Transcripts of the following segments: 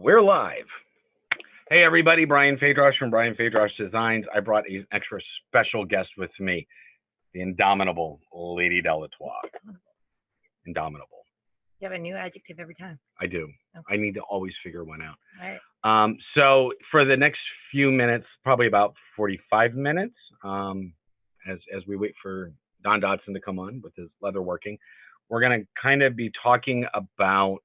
We're live. Hey everybody, Brian Fadrosh from Brian Fadrosh Designs. I brought an extra special guest with me, the indomitable Lady Delatour. Indomitable. You have a new adjective every time. I do. Okay. I need to always figure one out. All right. So for the next few minutes, probably about 45 minutes, as we wait for Don Dodson to come on with his leatherworking, we're going to kind of be talking about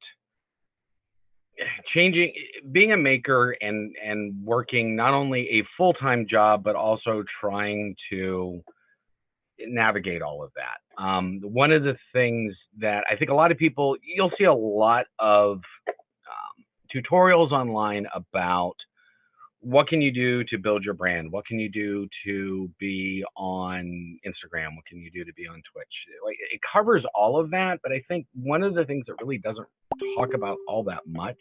being a maker and working not only a full-time job, but also trying to navigate all of that. One of the things that I think a lot of people, you'll see a lot of tutorials online about what can you do to build your brand? What can you do to be on Instagram? What can you do to be on Twitch? Like, it covers all of that, but I think one of the things that really doesn't talk about all that much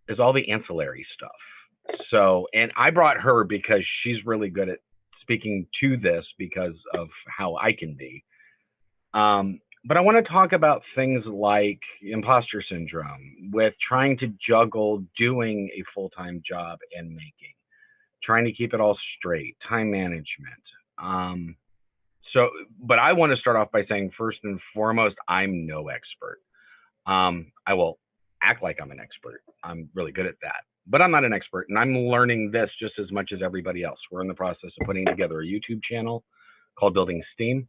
is all the ancillary stuff. So, and I brought her because she's really good at speaking to this because of how I can be. But I want to talk about things like imposter syndrome with trying to juggle doing a full-time job and making, trying to keep it all straight, time management. But I want to start off by saying, first and foremost, I'm no expert. I will act like I'm an expert. I'm really good at that, but I'm not an expert, and I'm learning this just as much as everybody else. We're in the process of putting together a YouTube channel called Building Steam.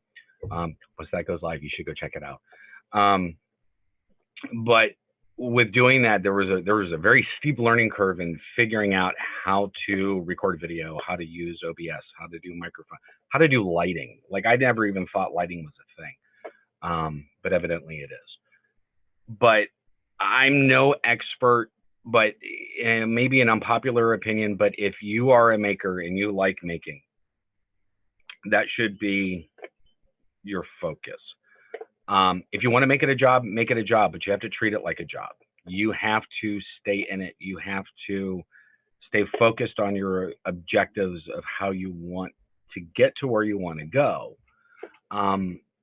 Once that goes live, you should go check it out. But with doing that, there was a very steep learning curve in figuring out how to record video, how to use O.B.S, how to do microphone, how to do lighting. Like, I never even thought lighting was a thing, but evidently it is. But I'm no expert, but maybe an unpopular opinion, but if you are a maker and you like making, that should be your focus. If you want to make it a job, but you have to treat it like a job. You have to stay in it. You have to stay focused on your objectives of how you want to get to where you want to go.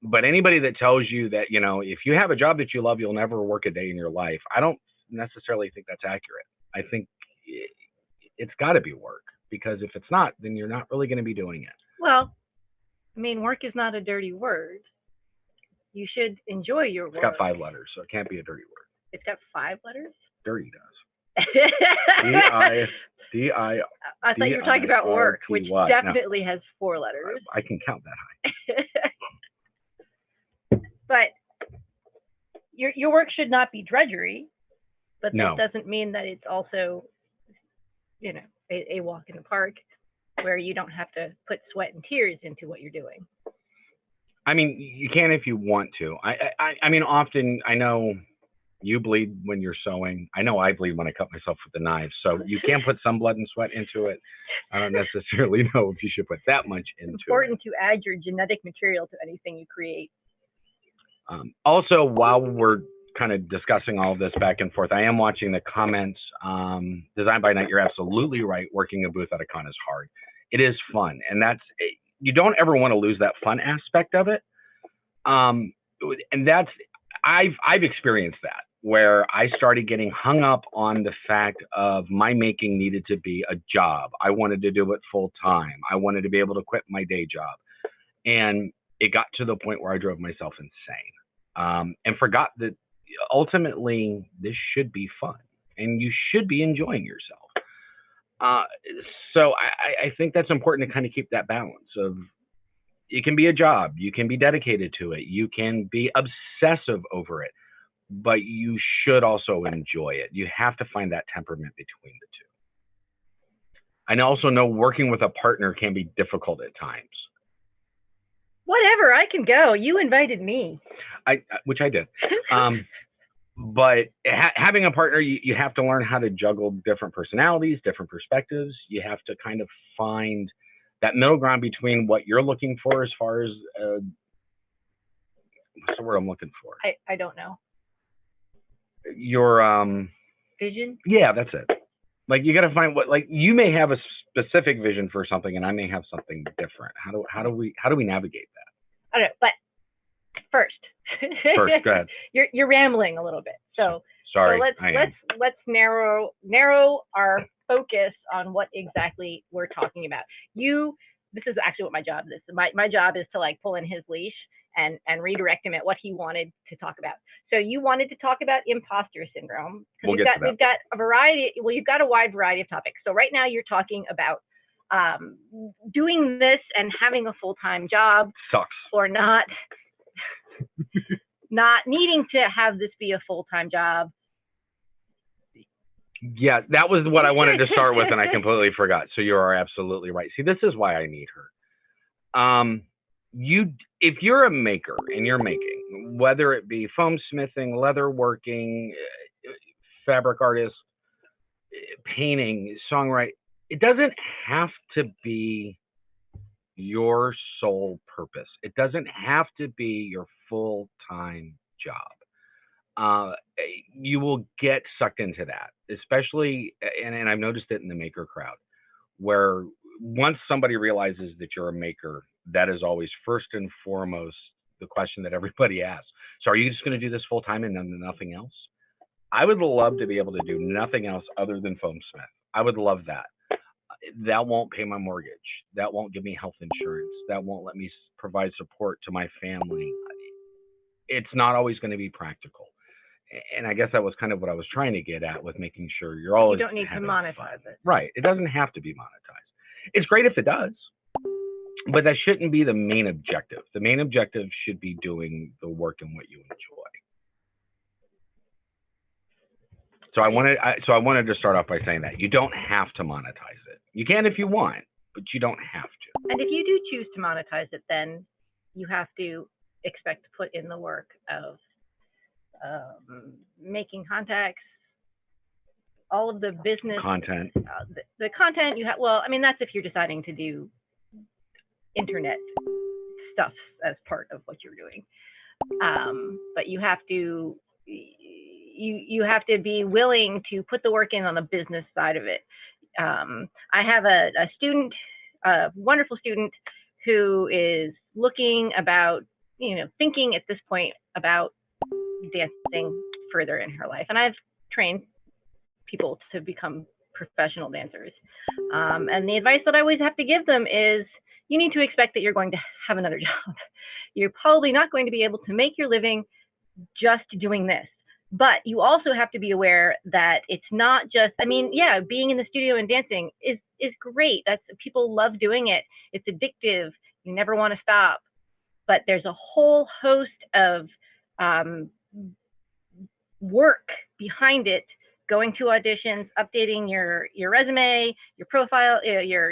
But anybody that tells you that, you know, if you have a job that you love, you'll never work a day in your life, I don't necessarily think that's accurate. I think it's got to be work, because if it's not, then you're not really going to be doing it. Well, I mean, work is not a dirty word. You should enjoy your work. It's got 5 letters, so it can't be a dirty word. It's got 5 letters? Dirty does. D-I. I thought you were talking about work, which definitely has 4 letters. I can count that high. But your work should not be drudgery, but that doesn't mean that it's also, you know, a walk in the park where you don't have to put sweat and tears into what you're doing. I mean, you can if you want to. I mean, often, I know you bleed when you're sewing. I know I bleed when I cut myself with the knives. So you can put some blood and sweat into it. I don't necessarily know if you should put that much into it. It's important to add your genetic material to anything you create. Also, while we're kind of discussing all of this back and forth, I am watching the comments. Design by Night, you're absolutely right. Working a booth at a con is hard. It is fun, and you don't ever want to lose that fun aspect of it. And that's, I've experienced that, where I started getting hung up on the fact of my making needed to be a job. I wanted to do it full time. I wanted to be able to quit my day job, and it got to the point where I drove myself insane, and forgot that ultimately this should be fun and you should be enjoying yourself. So I think that's important to kind of keep that balance of, it can be a job, you can be dedicated to it, you can be obsessive over it, but you should also enjoy it. You have to find that temperament between the two. I also know working with a partner can be difficult at times. Whatever, I can go. You invited me. Which I did. But having a partner, you have to learn how to juggle different personalities, different perspectives. You have to kind of find that middle ground between what you're looking for as far as, what's the word I'm looking for? I don't know. Your vision? Yeah, that's it. Like, you got to find what, like, you may have a specific vision for something and I may have something different. How do we navigate that? I don't know, but first, go ahead. You're rambling a little bit. So Sorry, let's narrow our focus on what exactly we're talking about. This is actually what my job is. My job is to like pull in his leash and redirect him at what he wanted to talk about. So you wanted to talk about imposter syndrome. We've got a variety. Well, you've got a wide variety of topics. So right now you're talking about doing this and having a full-time job sucks, or not needing to have this be a full-time job. Yeah, that was what I wanted to start with, and I completely forgot. So you are absolutely right. See, this is why I need her. If you're a maker and you're making, whether it be foam smithing, leather working, fabric artist, painting, songwriting, it doesn't have to be your sole purpose. It doesn't have to be your full-time job. You will get sucked into that, especially, and I've noticed it in the maker crowd, where once somebody realizes that you're a maker, that is always first and foremost the question that everybody asks. So are you just going to do this full time and then nothing else? I would love to be able to do nothing else other than foam smith. I would love that. That won't pay my mortgage. That won't give me health insurance. That won't let me provide support to my family. It's not always going to be practical. And I guess that was kind of what I was trying to get at with making sure you're always. You don't need to monetize it. Right. It doesn't have to be monetized. It's great if it does, but that shouldn't be the main objective. The main objective should be doing the work and what you enjoy. So I wanted to start off by saying that you don't have to monetize it. You can if you want, but you don't have to. And if you do choose to monetize it, then you have to expect to put in the work of making contacts, all of the business content, the content you have. Well, I mean, that's if you're deciding to do internet stuff as part of what you're doing. But you have to be willing to put the work in on the business side of it. I have a student, a wonderful student, who is thinking at this point about dancing further in her life. And I've trained people to become professional dancers. And the advice that I always have to give them is you need to expect that you're going to have another job. You're probably not going to be able to make your living just doing this. But you also have to be aware that it's not just, being in the studio and dancing is great. People love doing it. It's addictive. You never want to stop. But there's a whole host of work behind it, going to auditions, updating your resume, your profile, your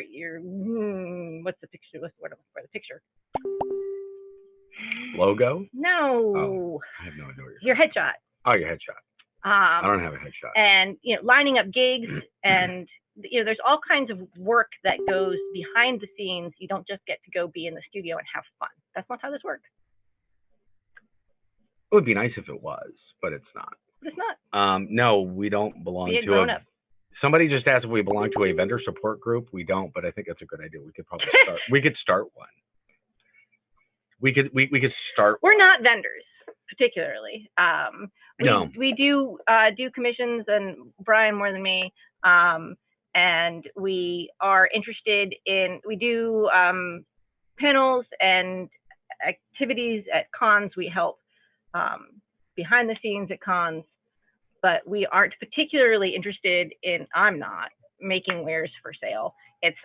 what's the picture? What's the word for the picture? Logo? No. Oh, I have no idea. Your headshot. Oh, your headshot. I don't have a headshot. And lining up gigs, and there's all kinds of work that goes behind the scenes. You don't just get to go be in the studio and have fun. That's not how this works. It would be nice if it was, but it's not. But it's not. No, we don't belong to a. Somebody just asked if we belong to a vendor support group. We don't, but I think that's a good idea. We could probably start. We could start one. We could start. We're not vendors, particularly. No. We do commissions, and Brian more than me. And we are interested in. We do panels and activities at cons. We help behind the scenes at cons, but we aren't particularly interested in. I'm not making wares for sale.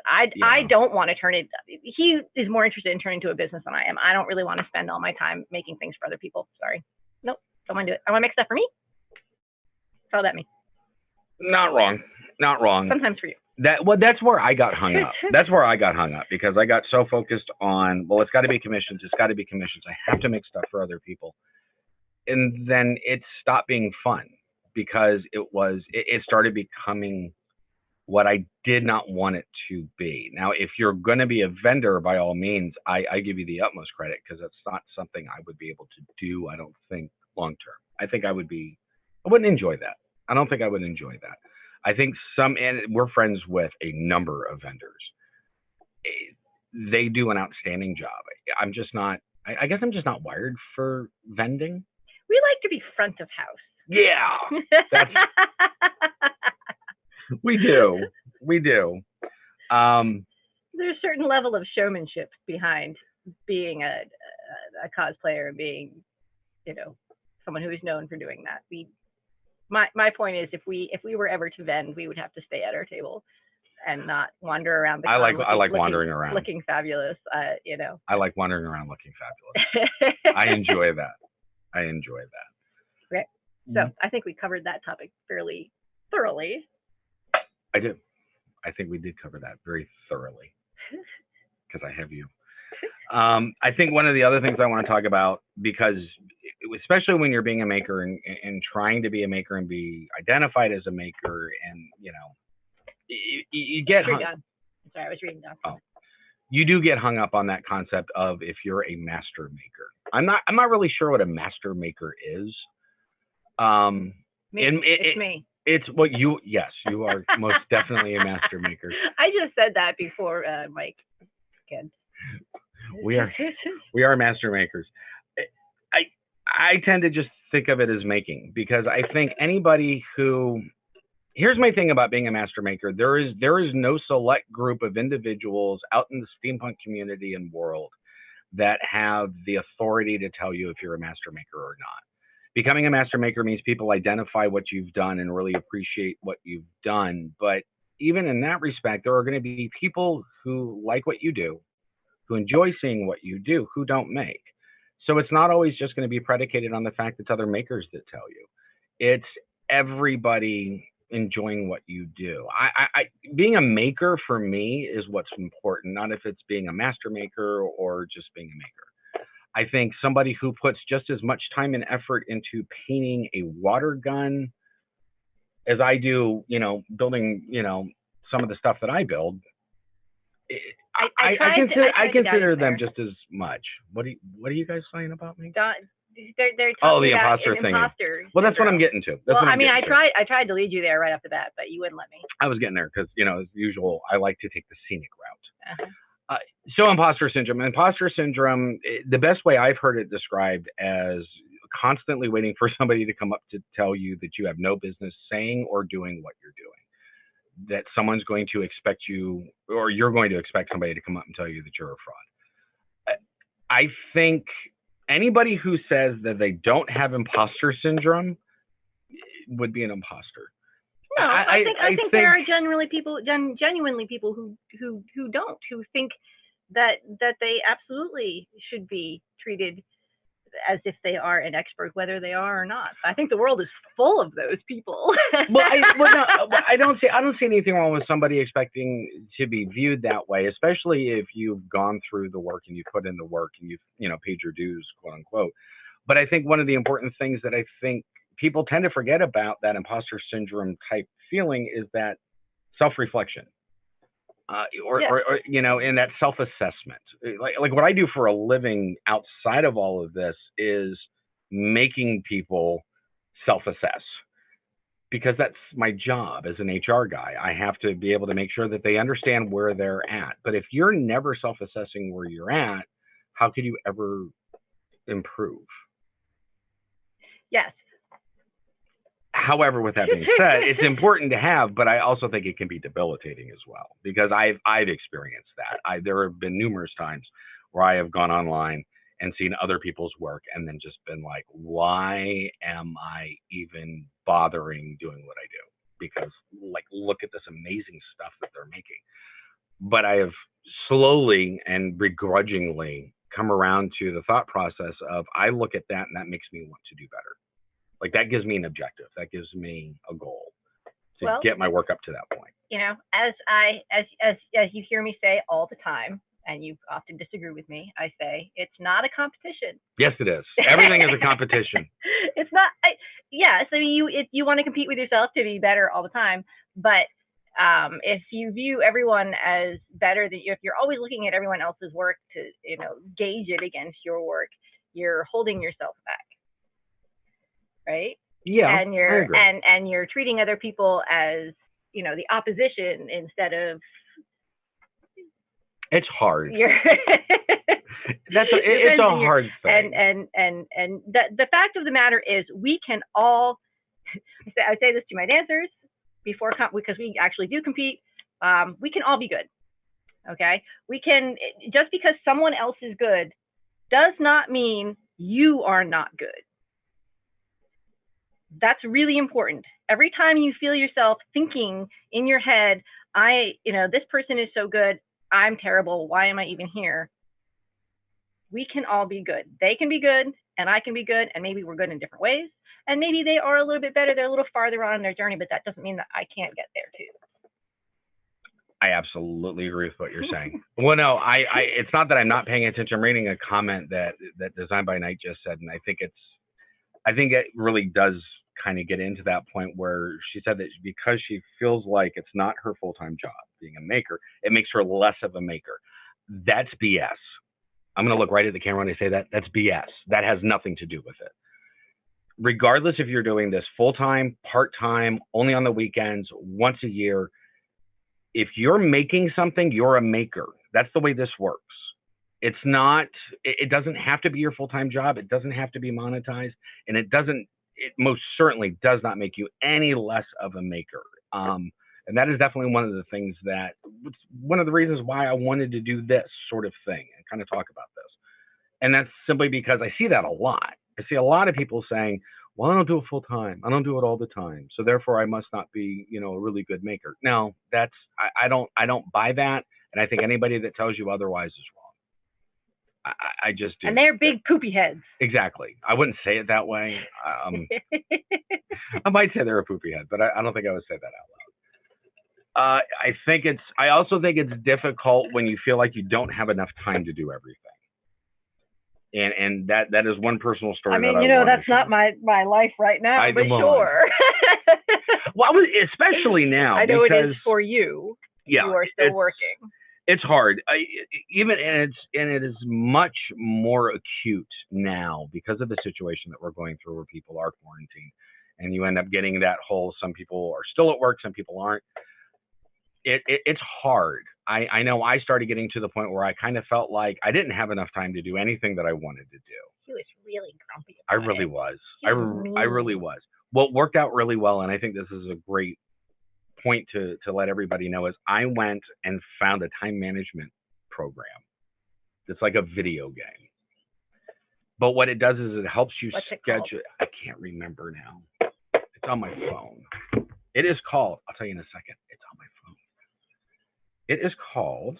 I don't want to turn it. He is more interested in turning to a business than I am. I don't really want to spend all my time making things for other people. Sorry. Nope. Don't want to do it. I want to make stuff for me. That's all that means. Not wrong. Not wrong. Sometimes for you. That's where I got hung up. That's where I got hung up because I got so focused on, well, it's got to be commissions. It's got to be commissions. I have to make stuff for other people. And then it stopped being fun because it started becoming what I did not want it to be. Now, if you're going to be a vendor, by all means, I give you the utmost credit because it's not something I would be able to do, I don't think, long term. I think I wouldn't enjoy that. I don't think I would enjoy that. I think and we're friends with a number of vendors. They do an outstanding job. I guess I'm just not wired for vending. We like to be front of house. Yeah, that's we do. We do. There's a certain level of showmanship behind being a cosplayer and being, someone who is known for doing that. My point is, if we were ever to vend, we would have to stay at our table and not wander around the con I like wandering around, looking fabulous. I like wandering around looking fabulous. I enjoy that. Right. So I think we covered that topic fairly thoroughly. I do. I think we did cover that very thoroughly because I have you. I think one of the other things I want to talk about, because especially when you're being a maker and trying to be a maker and be identified as a maker, and you get Sorry, I was reading down. Oh, you do get hung up on that concept of if you're a master maker. I'm not really sure what a master maker is. It's me. It's what you, yes, you are most definitely a master maker. I just said that before Mike. Good. We are master makers. I tend to just think of it as making, because I think anybody who, here's my thing about being a master maker. There is no select group of individuals out in the steampunk community and world that have the authority to tell you if you're a master maker or not. Becoming a master maker means people identify what you've done and really appreciate what you've done. But even in that respect, there are going to be people who like what you do, who enjoy seeing what you do, who don't make. So it's not always just going to be predicated on the fact it's other makers that tell you. It's everybody enjoying what you do. Being a maker for me is what's important, not if it's being a master maker or just being a maker. I think somebody who puts just as much time and effort into painting a water gun as I do, building, some of the stuff that I build, I consider them just as much. What are you guys saying about me? They're talking the about imposter thing. Well, that's what I'm getting to. I tried to lead you there right off the bat, but you wouldn't let me. I was getting there because, as usual, I like to take the scenic route. Uh-huh. So imposter syndrome. Imposter syndrome, the best way I've heard it described as constantly waiting for somebody to come up to tell you that you have no business saying or doing what you're doing. That someone's going to expect you, or you're going to expect somebody to come up and tell you that you're a fraud. I think anybody who says that they don't have imposter syndrome would be an imposter. No, I think there are genuinely people who don't, who think that they absolutely should be treated as if they are an expert, whether they are or not. I think the world is full of those people. I don't see anything wrong with somebody expecting to be viewed that way, especially if you've gone through the work and you put in the work and you've paid your dues, quote unquote. But I think one of the important things that I think people tend to forget about that imposter syndrome type feeling is that self-reflection. Or in that self-assessment, like what I do for a living outside of all of this is making people self-assess, because that's my job as an HR guy. I have to be able to make sure that they understand where they're at. But if you're never self-assessing where you're at, how could you ever improve? Yes. However, with that being said, it's important to have, but I also think it can be debilitating as well, because I've experienced that. There have been numerous times where I have gone online and seen other people's work and then just been like, why am I even bothering doing what I do? Because look at this amazing stuff that they're making. But I have slowly and begrudgingly come around to the thought process of, I look at that and that makes me want to do better. Like, that gives me an objective. That gives me a goal to get my work up to that point. As you hear me say all the time, and you often disagree with me, I say it's not a competition. Yes, it is. Everything is a competition. It's not. So you want to compete with yourself to be better all the time, but if you view everyone as better than you, if you're always looking at everyone else's work to gauge it against your work, you're holding yourself back. Right? Yeah. And you're treating other people as, the opposition instead of. It's hard. It's a hard thing. And the fact of the matter is, we can all I say this to my dancers before, because we actually do compete. We can all be good. Okay. We can, just because someone else is good does not mean you are not good. That's really important. Every time you feel yourself thinking in your head, this person is so good, I'm terrible, why am I even here? We can all be good. They can be good, and I can be good, and maybe we're good in different ways. And maybe they are a little bit better, they're a little farther on in their journey, but that doesn't mean that I can't get there too. I absolutely agree with what you're saying. Well, no, it's not that I'm not paying attention. I'm reading a comment that Design by Night just said, and I think it really does kind of get into that point where she said that because she feels like it's not her full-time job being a maker, it makes her less of a maker. That's BS. I'm going to look right at the camera when I say that. That's BS. That has nothing to do with it. Regardless if you're doing this full-time, part-time, only on the weekends, once a year, if you're making something, you're a maker. That's the way this works. It's not, it doesn't have to be your full-time job. It doesn't have to be monetized. And it most certainly does not make you any less of a maker. And that is definitely one of the things one of the reasons why I wanted to do this sort of thing and kind of talk about this. And that's simply because I see that a lot. I see a lot of people saying, well, I don't do it full time. I don't do it all the time. So therefore I must not be, a really good maker. No, I don't buy that. And I think anybody that tells you otherwise is wrong. I just do. And they're big poopy heads. Exactly. I wouldn't say it that way. I might say they're a poopy head, but I don't think I would say that out loud. I also think it's difficult when you feel like you don't have enough time to do everything. And that is one personal story. I mean, that's not my life right now, but sure. Well, especially now. I know it is for you. Yeah, you are still working. It's hard, and it is much more acute now because of the situation that we're going through, where people are quarantined, and you end up getting that whole. Some people are still at work, some people aren't. It's hard. I know I started getting to the point where I kind of felt like I didn't have enough time to do anything that I wanted to do. He was really grumpy. I really was. I really was. What worked out really well, and I think this is a great point to let everybody know, is I went and found a time management program. It's like a video game. But what it does is it helps you schedule. I can't remember now. It's on my phone. It is called, I'll tell you in a second. It's on my phone. It is called,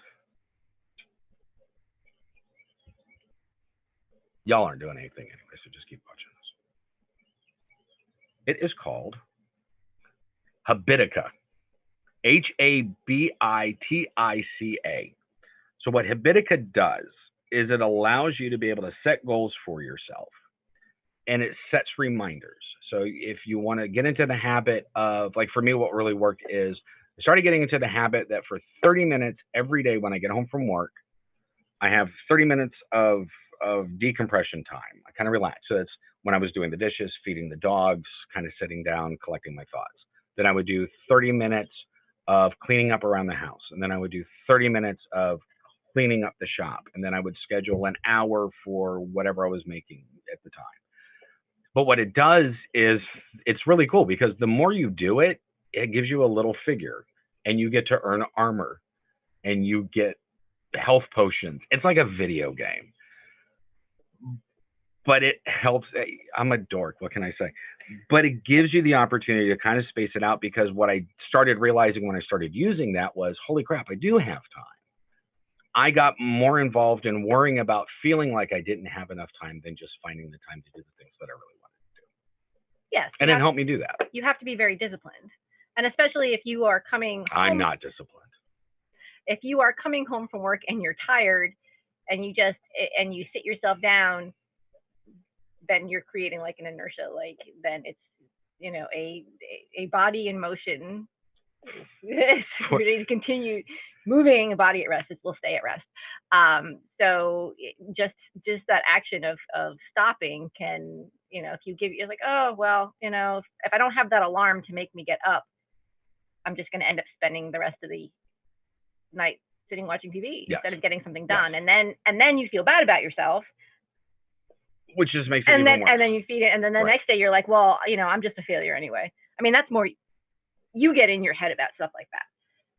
y'all aren't doing anything anyway, so just keep watching this. It is called Habitica. Habitica. So what Habitica does is it allows you to be able to set goals for yourself, and it sets reminders. So if you want to get into the habit of, like for me, what really worked is I started getting into the habit that for 30 minutes every day when I get home from work, I have 30 minutes of decompression time. I kind of relax. So that's when I was doing the dishes, feeding the dogs, kind of sitting down, collecting my thoughts. Then I would do 30 minutes of cleaning up around the house. And then I would do 30 minutes of cleaning up the shop. And then I would schedule an hour for whatever I was making at the time. But what it does is it's really cool because the more you do it, it gives you a little figure, and you get to earn armor, and you get health potions. It's like a video game, but it helps. I'm a dork. What can I say? But it gives you the opportunity to kind of space it out, because what I started realizing when I started using that was, holy crap, I do have time. I got more involved in worrying about feeling like I didn't have enough time than just finding the time to do the things that I really wanted to do. Yes. And it helped me do that. You have to be very disciplined. And especially if you are coming home. I'm not disciplined. If you are coming home from work and you're tired and you sit yourself down, then you're creating like an inertia. Like then it's, a body in motion. You need to continue moving. A body at rest, it will stay at rest. So just that action of stopping can, if you're like, oh, well, if I don't have that alarm to make me get up, I'm just going to end up spending the rest of the night sitting watching TV instead of getting something done. And then you feel bad about yourself which just makes it even worse. And then you feed it, and then the next day you're like, well, you know, I'm just a failure anyway. I mean, that's more, you get in your head about stuff like that,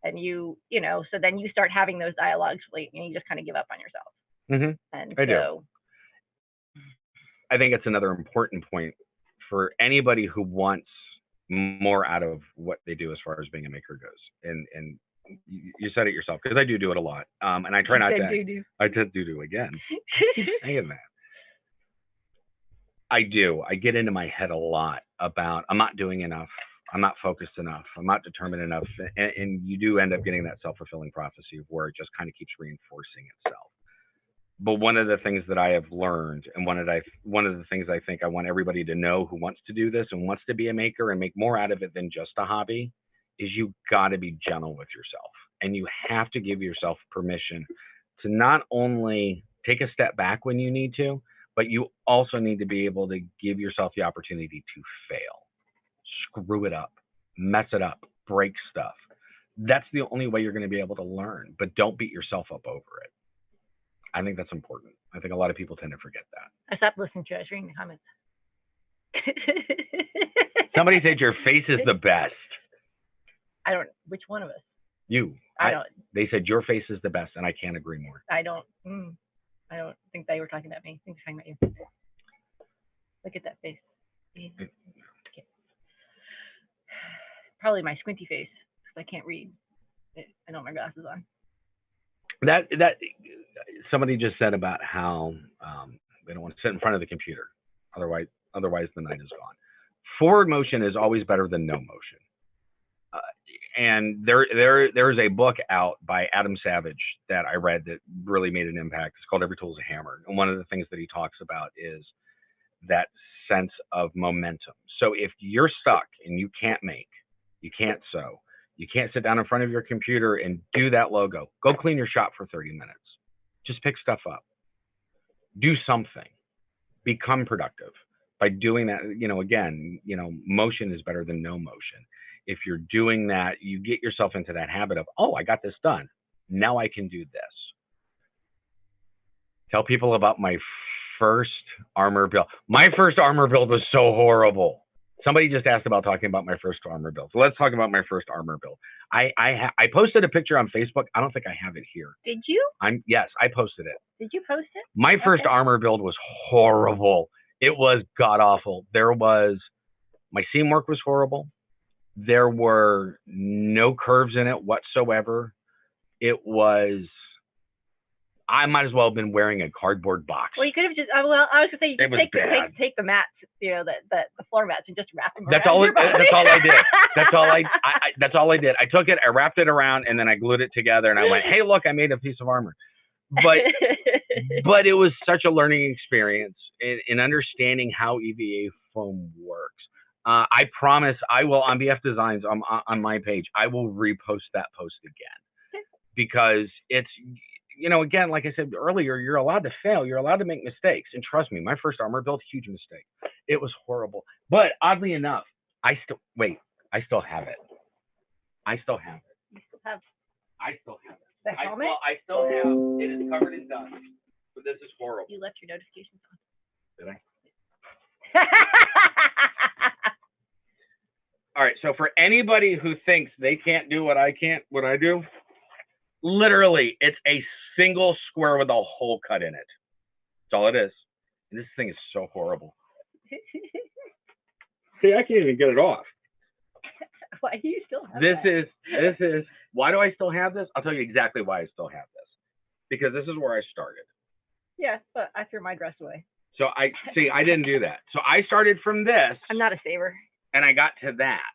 and you know, so then you start having those dialogues, like, and you just kind of give up on yourself. And I do. I think it's another important point for anybody who wants more out of what they do as far as being a maker goes. And you said it yourself, because I do it a lot. And I try not to. I did do again. Keep saying that. I do. I get into my head a lot about I'm not doing enough. I'm not focused enough. I'm not determined enough. And you do end up getting that self-fulfilling prophecy of where it just kind of keeps reinforcing itself. But one of the things that I have learned, and one of the things I think I want everybody to know who wants to do this and wants to be a maker and make more out of it than just a hobby, is you got to be gentle with yourself. And you have to give yourself permission to not only take a step back when you need to, but you also need to be able to give yourself the opportunity to fail, screw it up, mess it up, break stuff. That's the only way you're going to be able to learn, but don't beat yourself up over it. I think that's important. I think a lot of people tend to forget that. I stopped listening to you. I was reading the comments. Somebody said your face is the best. I don't. Which one of us? You. I don't. They said your face is the best, and I can't agree more. I don't think they were talking about me. I think they're talking about you. Look at that face. Probably my squinty face, because I can't read. I don't have my glasses on. That somebody just said about how they don't want to sit in front of the computer, otherwise the night is gone. Forward motion is always better than no motion. And there's a book out by Adam Savage that I read that really made an impact. It's called Every Tool's a Hammer. And one of the things that he talks about is that sense of momentum. So if you're stuck and you can't make, you can't sew, you can't sit down in front of your computer and do that logo, go clean your shop for 30 minutes. Just pick stuff up. Do something. Become productive. By doing that, again, motion is better than no motion. If you're doing that, you get yourself into that habit of, oh, I got this done. Now I can do this. Tell people about my first armor build. My first armor build was so horrible. Somebody just asked about talking about my first armor build. So let's talk about my first armor build. I posted a picture on Facebook. I don't think I have it here. Did you? Yes, I posted it. Did you post it? My first armor build was horrible. It was god awful. My seam work was horrible. There were no curves in it whatsoever. I might as well have been wearing a cardboard box. Well, you could have just. Well, I was gonna say you could take the mats, the floor mats, and just wrap them around. That's all I did. That's all I did. I took it, I wrapped it around, and then I glued it together. And I went, "Hey, look, I made a piece of armor." But it was such a learning experience in understanding how EVA foam works. I promise I will, on BF Designs on my page, I will repost that post again, because it's. Again, like I said earlier, you're allowed to fail. You're allowed to make mistakes. And trust me, my first armor build, huge mistake. It was horrible. But oddly enough, I still have it. I still have it. You still have. I still have it. The helmet? I still have. It is covered in dust. But this is horrible. You left your notifications on. Did I? All right. So for anybody who thinks they can't do what I do, literally, it's a single square with a hole cut in it. That's all it is. And this thing is so horrible. See, I can't even get it off. Why do you still have this? This is. Why do I still have this? I'll tell you exactly why I still have this. Because this is where I started. Yeah, but I threw my dress away. So I didn't do that. So I started from this. I'm not a saver. And I got to that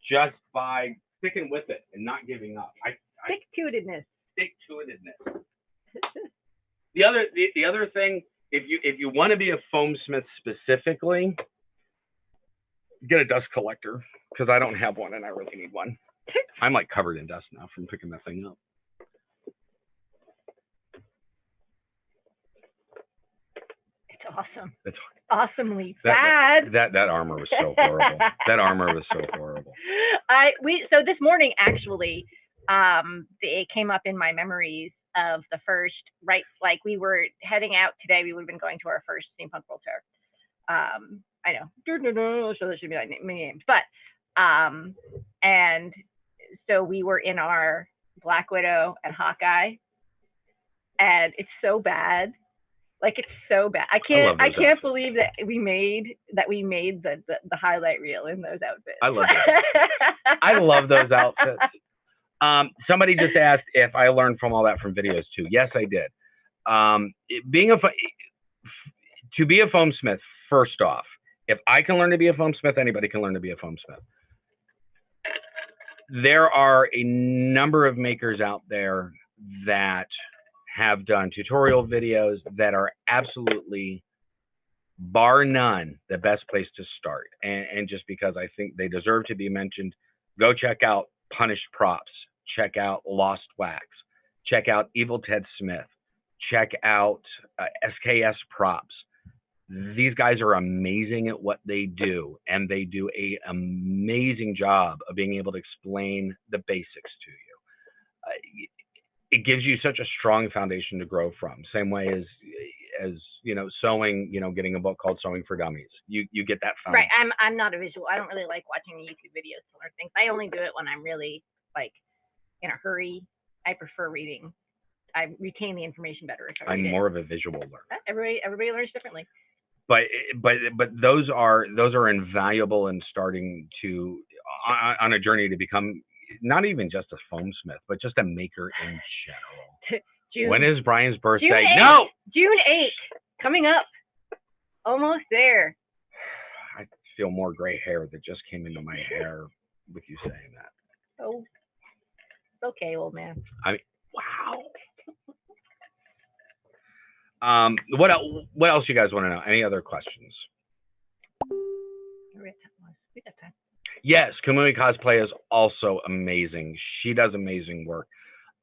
just by sticking with it and not giving up. Stick-to-itedness. The other thing, if you want to be a foam smith specifically, get a dust collector, because I don't have one and I really need one. I'm like covered in dust now from picking that thing up. It's awesome. It's awesomely bad. That armor was so horrible. That armor was so horrible. So this morning actually, it came up in my memories. of the first, right? Like we were heading out today, we would have been going to our first steampunk world tour. I know, so there should be like many names, but and so we were in our Black Widow and Hawkeye, and it's so bad. Like it's so bad. I can't believe that we made the highlight reel in those outfits. I love those. I love those outfits. Somebody just asked if I learned from all that from videos too. Yes, I did. To be a foam smith, first off, if I can learn to be a foam smith, anybody can learn to be a foam smith. There are a number of makers out there that have done tutorial videos that are absolutely, bar none, the best place to start. And just because I think they deserve to be mentioned, go check out Punished Props, check out Lost Wax, check out Evil Ted Smith, check out S.K.S. Props. These guys are amazing at what they do, and they do an amazing job of being able to explain the basics to you. It gives you such a strong foundation to grow from. Same way as you know, sewing. You know, getting a book called Sewing for Dummies. You get that foundation. Right. I'm not a visual. I don't really like watching YouTube videos to learn things. I only do it when I'm really like in a hurry. I prefer reading. I retain the information better if I read it. I'm more of a visual learner. Everybody learns differently. But those are invaluable in starting to on a journey to become not even just a foam smith, but just a maker in general. When is Brian's birthday? June 8th, coming up. Almost there. I feel more gray hair that just came into my hair with you saying that. Oh, it's okay, old man. I mean, wow. What else you guys want to know? Any other questions? We got time. Yes, Kamui Cosplay is also amazing. She does amazing work.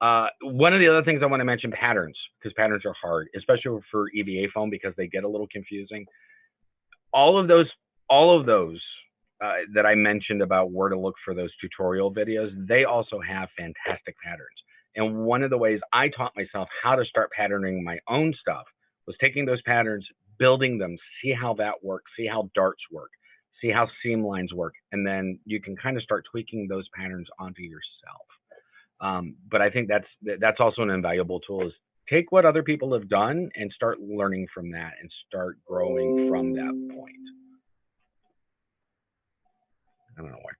One of the other things I want to mention, patterns, because patterns are hard, especially for EVA foam, because they get a little confusing. All of those that I mentioned about where to look for those tutorial videos, they also have fantastic patterns. And one of the ways I taught myself how to start patterning my own stuff was taking those patterns, building them, see how that works, see how darts work, see how seam lines work, and then you can kind of start tweaking those patterns onto yourself. But I think that's also an invaluable tool, is take what other people have done and start learning from that and start growing from that point. I don't know why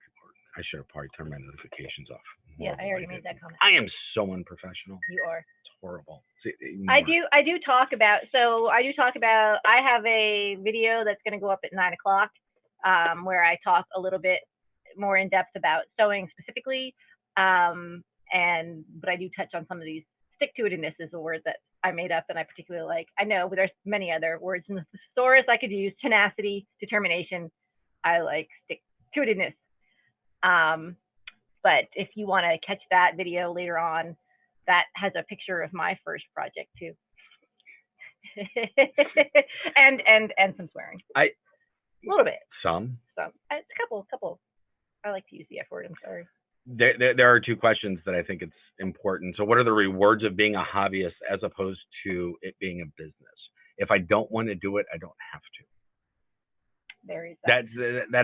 I should have probably turned my notifications off. Yeah, I already made that comment. I am so unprofessional. You are. It's horrible. See, I do talk about, I have a video that's going to go up at 9 o'clock where I talk a little bit more in depth about sewing specifically. But I do touch on some of these. Stick-to-itiveness is a word that I made up and I particularly like. I know, but there's many other words in the thesaurus I could use. Tenacity, determination. I like stick-to-itiveness. But if you want to catch that video later on, that has a picture of my first project too. and some swearing. A little bit. Some. It's a couple. I like to use the F word, I'm sorry. There are two questions that I think it's important. So what are the rewards of being a hobbyist as opposed to it being a business? If I don't want to do it, I don't have to. There is that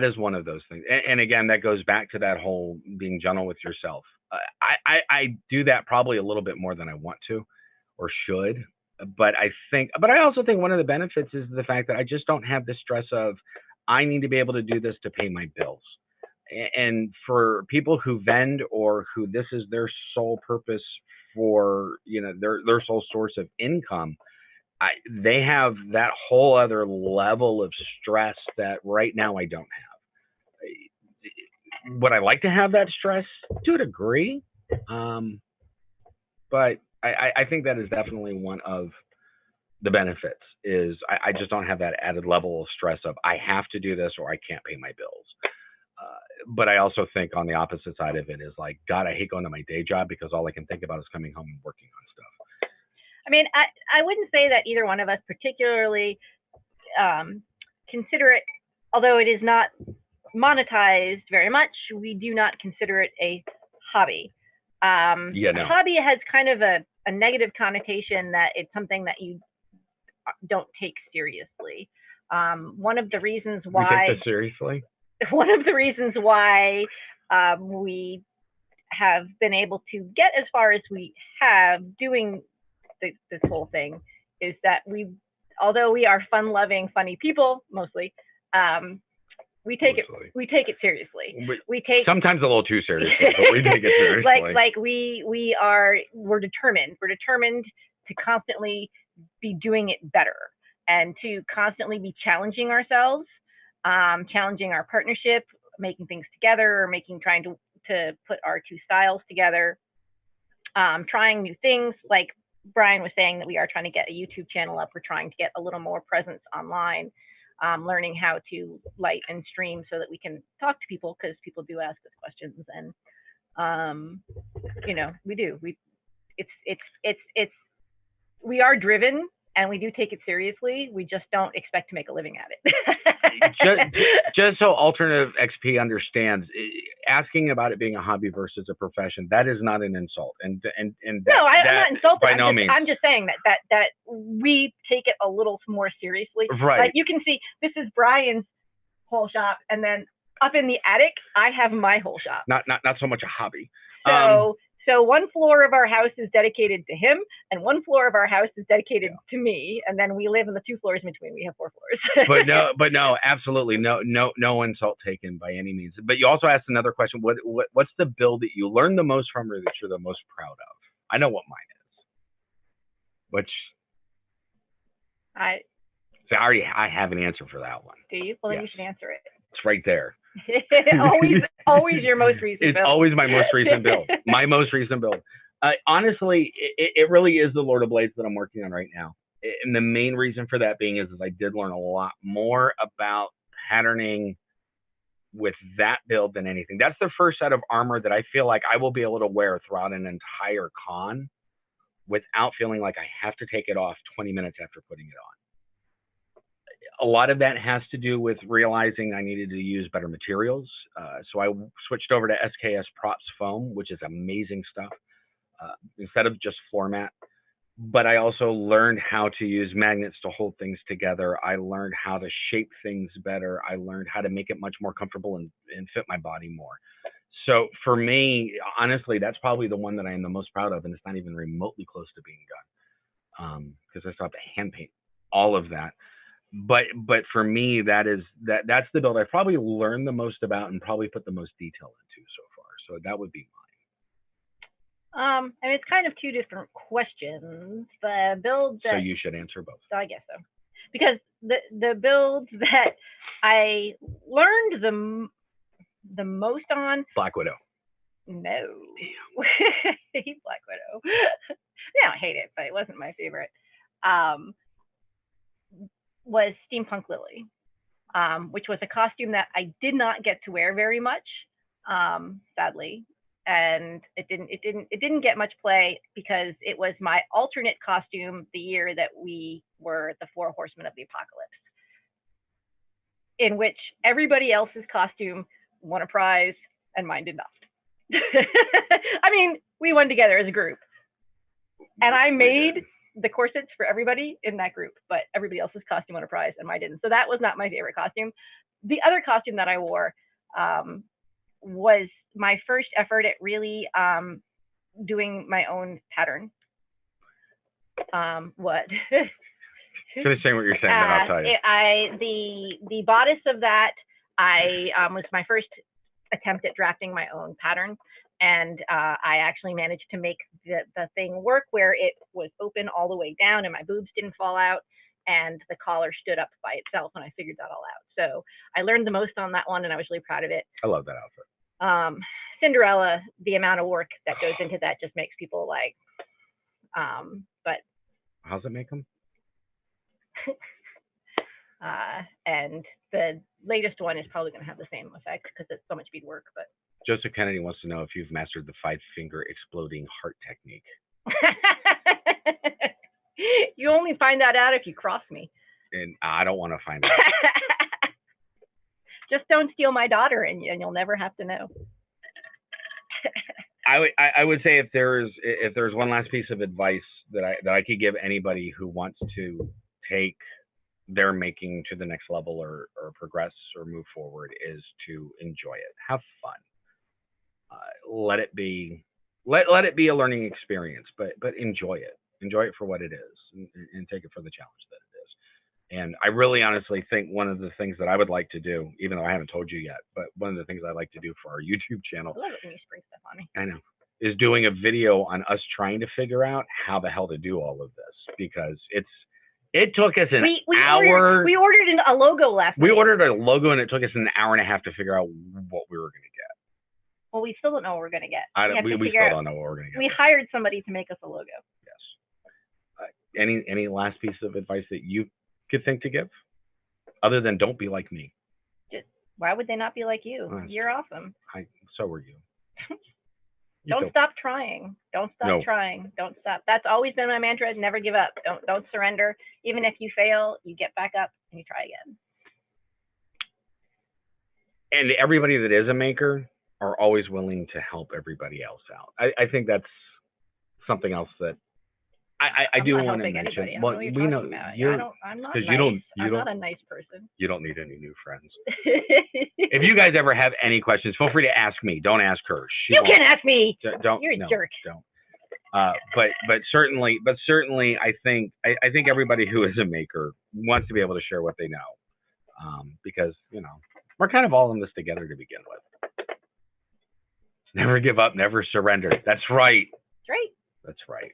is one of those things. And again, that goes back to that whole being gentle with yourself. I do that probably a little bit more than I want to or should. But I also think one of the benefits is the fact that I just don't have the stress of, I need to be able to do this to pay my bills. And for people who vend or who this is their sole purpose for, their sole source of income, they have that whole other level of stress that right now I don't have. Would I like to have that stress? To a degree. But I think that is definitely one of the benefits, is I just don't have that added level of stress of I have to do this or I can't pay my bills. But I also think on the opposite side of it is like, God, I hate going to my day job because all I can think about is coming home and working on stuff. I mean, I wouldn't say that either one of us particularly consider it, although it is not monetized very much, we do not consider it a hobby. No. Hobby has kind of a a negative connotation that it's something that you don't take seriously. One of the reasons why we take this seriously. One of the reasons why we have been able to get as far as we have doing this whole thing is that although we are fun-loving, funny people mostly, we take it seriously. We take sometimes a little too seriously, but we take it seriously. We're determined. We're determined to constantly be doing it better and to constantly be challenging ourselves, challenging our partnership, making things together, or trying to put our two styles together, trying new things. Like Brian was saying, that we are trying to get a YouTube channel up. We're trying to get a little more presence online, learning how to light and stream so that we can talk to people, because people do ask us questions, and we are driven and we do take it seriously. We just don't expect to make a living at it. just so Alternative XP understands, asking about it being a hobby versus a profession, that is not an insult. And I'm not insulting. By no means. I'm just saying that we take it a little more seriously. Right. Like you can see, this is Brian's whole shop, and then up in the attic, I have my whole shop. Not so much a hobby. So one floor of our house is dedicated to him, and one floor of our house is dedicated to me, and then we live in the 2 floors in between. We have 4 floors. but no, absolutely no insult taken by any means. But you also asked another question. What's the build that you learned the most from, or that you're the most proud of? I know what mine is. I have an answer for that one. Do you? Well, then you should answer it. It's right there. always your most recent build. It's always my most recent build. My most recent build. Honestly, it really is the Lord of Blades that I'm working on right now. And the main reason for that being is I did learn a lot more about patterning with that build than anything. That's the first set of armor that I feel like I will be able to wear throughout an entire con without feeling like I have to take it off 20 minutes after putting it on. A lot of that has to do with realizing I needed to use better materials. So I switched over to S.K.S. Props foam, which is amazing stuff, instead of just floor mat. But I also learned how to use magnets to hold things together. I learned how to shape things better. I learned how to make it much more comfortable and fit my body more. So for me, honestly, that's probably the one that I am the most proud of, and it's not even remotely close to being done, because I still have to hand paint all of that. But for me, that's the build I've probably learned the most about and probably put the most detail into so far. So that would be mine. And it's kind of 2 different questions. The build that, so you should answer both. I guess so, because the builds that I learned the most on. Black Widow. No. He's Black Widow. I don't hate it, but it wasn't my favorite. Was Steampunk Lily, which was a costume that I did not get to wear very much, sadly, and it didn't get much play because it was my alternate costume the year that we were the 4 Horsemen of the Apocalypse, in which everybody else's costume won a prize and mine did not. I mean, we won together as a group, and I made the corsets for everybody in that group, but everybody else's costume won a prize and mine didn't. So that was not my favorite costume. The other costume that I wore was my first effort at really doing my own pattern. What? Finish saying what you're saying, then I'll tell you. The bodice of that was my first attempt at drafting my own pattern. And I actually managed to make the thing work where it was open all the way down and my boobs didn't fall out and the collar stood up by itself, and I figured that all out. So I learned the most on that one, and I was really proud of it. I love that outfit. Cinderella, the amount of work that goes into that just makes people like, but. How's it make them? And the latest one is probably going to have the same effect because it's so much beadwork, but. Joseph Kennedy wants to know if you've mastered the 5-finger exploding heart technique. You only find that out if you cross me. And I don't want to find out. Just don't steal my daughter, and you'll never have to know. I would say if there's one last piece of advice that I could give anybody who wants to take their making to the next level or progress or move forward is to enjoy it, have fun, let it be it be a learning experience, but enjoy it for what it is, and take it for the challenge that it is. And I really honestly think one of the things that I would like to do, even though I haven't told you yet, but one of the things I like to do for our YouTube channel, I love it when you spring stuff on me. I know, is doing a video on us trying to figure out how the hell to do all of this, because it took us an hour. We ordered a logo last night. We ordered a logo, and it took us an hour and a half to figure out what we were going to get. Well, we still don't know what we're going to get. We still don't know what we're going to get. We hired somebody to make us a logo. Yes. Any last piece of advice that you could think to give, other than don't be like me? Just, why would they not be like you? You're awesome. So were you. Don't stop trying. Don't stop trying. Don't stop. That's always been my mantra. Never give up. Don't surrender. Even if you fail, you get back up and you try again. And everybody that is a maker are always willing to help everybody else out. I think that's something else that I do want to mention. Well, we know I'm not nice. I'm not a nice person. You don't need any new friends. If you guys ever have any questions, feel free to ask me. Don't ask her. You can ask me. Don't. You're a jerk. Don't. But certainly, I think everybody who is a maker wants to be able to share what they know, because we're kind of all in this together to begin with. Never give up, never surrender. That's right. That's right. That's right.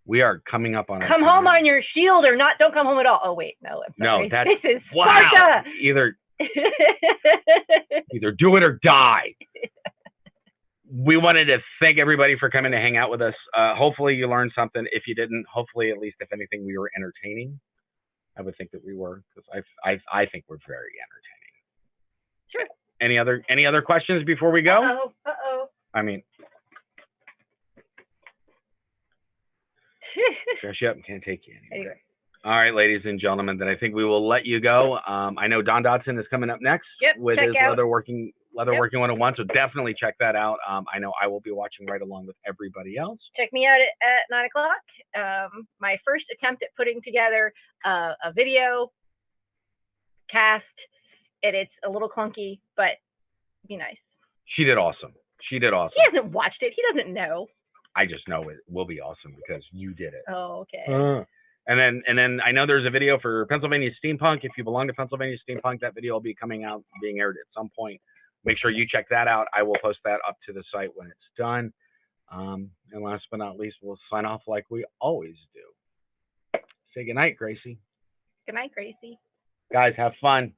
We are coming up on. Come home on your shield, or not. Don't come home at all. Oh wait, no. No, this is wow. Sparta. Either do it or die. We wanted to thank everybody for coming to hang out with us. Hopefully you learned something. If you didn't, hopefully at least if anything we were entertaining. I would think that we were, because I think we're very entertaining. Sure. Any other questions before we go? Uh-oh. I mean, dress you up and can't take you anywhere. Anyway. All right, ladies and gentlemen, then I think we will let you go. I know Don Dodson is coming up next with his leatherworking 101, so definitely check that out. I know I will be watching right along with everybody else. Check me out at 9 o'clock. My first attempt at putting together a video cast. It's a little clunky, but be nice. She did awesome. He hasn't watched it. He doesn't know. I just know it will be awesome because you did it. Oh, okay. And then I know there's a video for Pennsylvania Steampunk. If you belong to Pennsylvania Steampunk, that video will be coming out, being aired at some point. Make sure you check that out. I will post that up to the site when it's done. And last but not least, we'll sign off like we always do. Say goodnight, Gracie. Good night, Gracie. Guys, have fun.